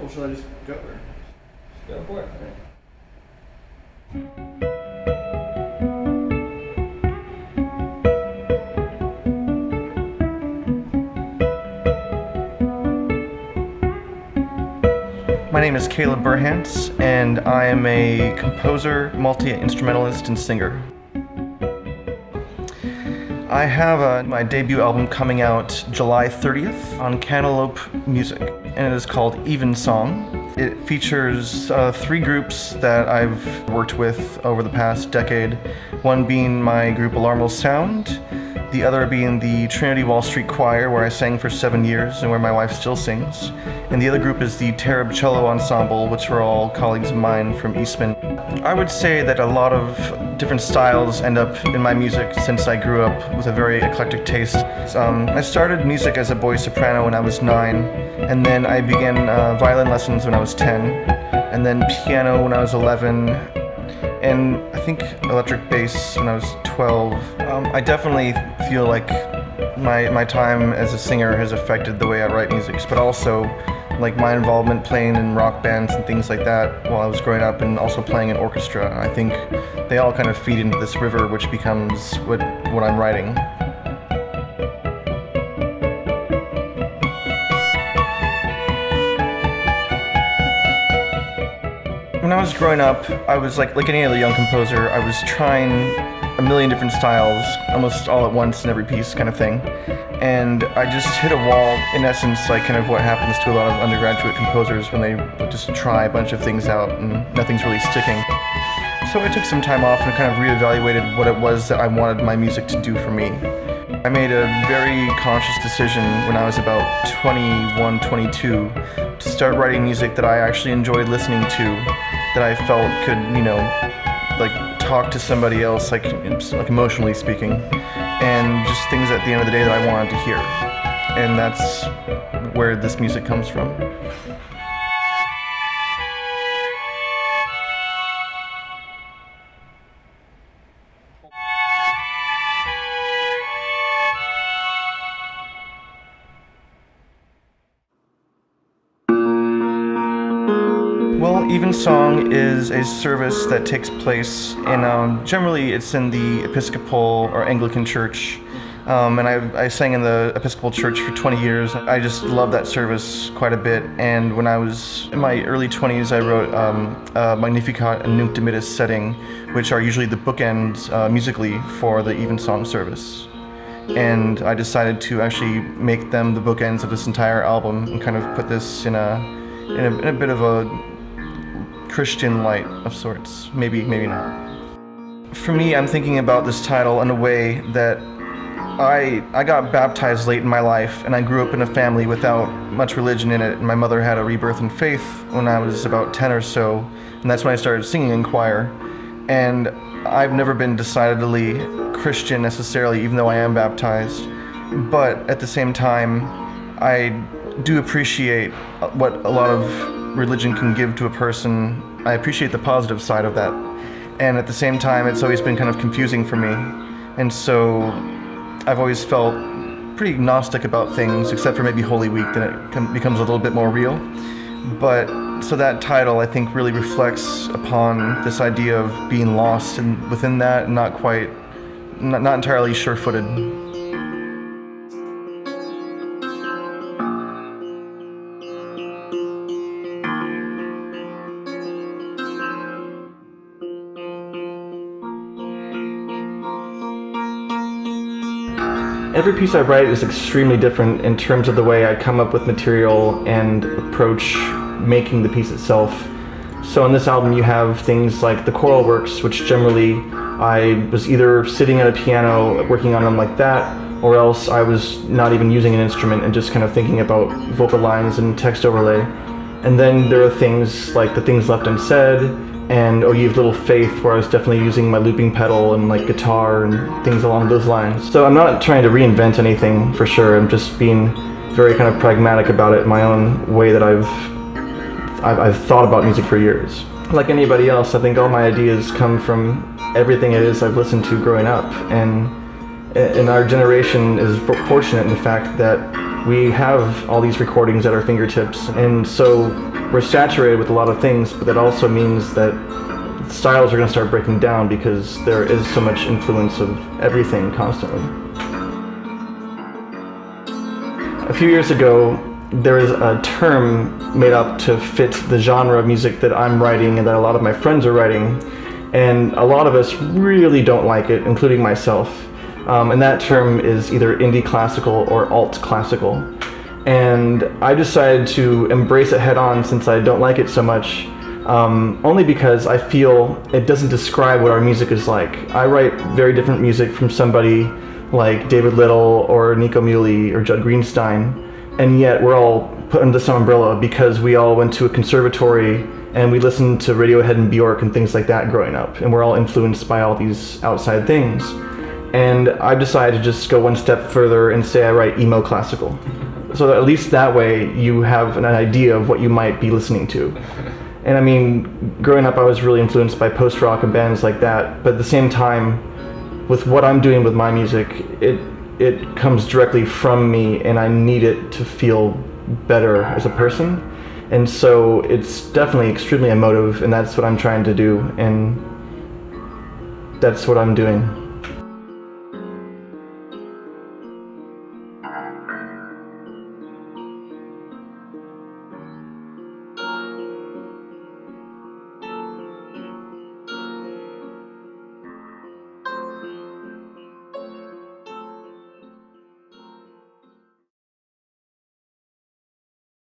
Or shall I just go there? Go for it. My name is Caleb Burhans, and I am a composer, multi-instrumentalist, and singer. I have my debut album coming out July 30th on Cantaloupe Music, and it is called Evensong. It features 3 groups that I've worked with over the past decade, one being my group Alarmal Sound, the other being the Trinity Wall Street Choir, where I sang for 7 years and where my wife still sings. And the other group is the TARAB Cello Ensemble, which are all colleagues of mine from Eastman. I would say that a lot of different styles end up in my music since I grew up with a very eclectic taste. I started music as a boy soprano when I was 9, and then I began violin lessons when I was 10, and then piano when I was 11, and I think electric bass when I was 12. I definitely feel like my time as a singer has affected the way I write music, but also like my involvement playing in rock bands and things like that while I was growing up, and also playing in orchestra. I think they all kind of feed into this river, which becomes what I'm writing. When I was growing up, I was like any other young composer, I was trying a million different styles, almost all at once in every piece kind of thing. And I just hit a wall, in essence, like kind of what happens to a lot of undergraduate composers when they just try a bunch of things out and nothing's really sticking. So I took some time off and kind of reevaluated what it was that I wanted my music to do for me. I made a very conscious decision when I was about 21, 22 to start writing music that I actually enjoyed listening to, that I felt could, you know, like talk to somebody else, like emotionally speaking, and just things at the end of the day that I wanted to hear. And that's where this music comes from. Well, Evensong is a service that takes place in, generally it's in the Episcopal or Anglican church, and I sang in the Episcopal church for 20 years. I just love that service quite a bit, and when I was in my early 20s I wrote Magnificat and Nunc Dimittis setting, which are usually the bookends musically for the Evensong service. And I decided to actually make them the bookends of this entire album and kind of put this in a bit of a Christian light of sorts. Maybe not. For me, I'm thinking about this title in a way that I got baptized late in my life, and I grew up in a family without much religion in it. My mother had a rebirth in faith when I was about 10 or so, and that's when I started singing in choir. And I've never been decidedly Christian necessarily, even though I am baptized. But at the same time, I do appreciate what a lot of religion can give to a person. I appreciate the positive side of that. And at the same time, it's always been kind of confusing for me. And so I've always felt pretty agnostic about things, except for maybe Holy Week, then it becomes a little bit more real. But so that title, I think, really reflects upon this idea of being lost and within that, not entirely sure-footed. Every piece I write is extremely different in terms of the way I come up with material and approach making the piece itself. So on this album you have things like the choral works, which generally I was either sitting at a piano working on them like that, or else I was not even using an instrument and just kind of thinking about vocal lines and text overlay. And then there are things like the things left unsaid, and Oh Ye of Little Faith, where I was definitely using my looping pedal and like guitar and things along those lines. So I'm not trying to reinvent anything for sure, I'm just being very kind of pragmatic about it in my own way that I've thought about music for years. Like anybody else, I think all my ideas come from everything it is I've listened to growing up, and our generation is fortunate in the fact that We have all these recordings at our fingertips, and so we're saturated with a lot of things, but that also means that styles are going to start breaking down because there is so much influence of everything constantly. A few years ago, there was a term made up to fit the genre of music that I'm writing and that a lot of my friends are writing, and a lot of us really don't like it, including myself. And that term is either indie classical or alt classical. And I decided to embrace it head on since I don't like it so much, only because I feel it doesn't describe what our music is like. I write very different music from somebody like David Little or Nico Muhly or Judd Greenstein, and yet we're all put under the same umbrella because we all went to a conservatory and we listened to Radiohead and Bjork and things like that growing up, and we're all influenced by all these outside things. And I've decided to just go one step further and say I write emo-classical. So that at least that way you have an idea of what you might be listening to. And I mean, growing up I was really influenced by post-rock and bands like that, but at the same time, with what I'm doing with my music, it comes directly from me, and I need it to feel better as a person. And so it's definitely extremely emotive, and that's what I'm trying to do, and that's what I'm doing.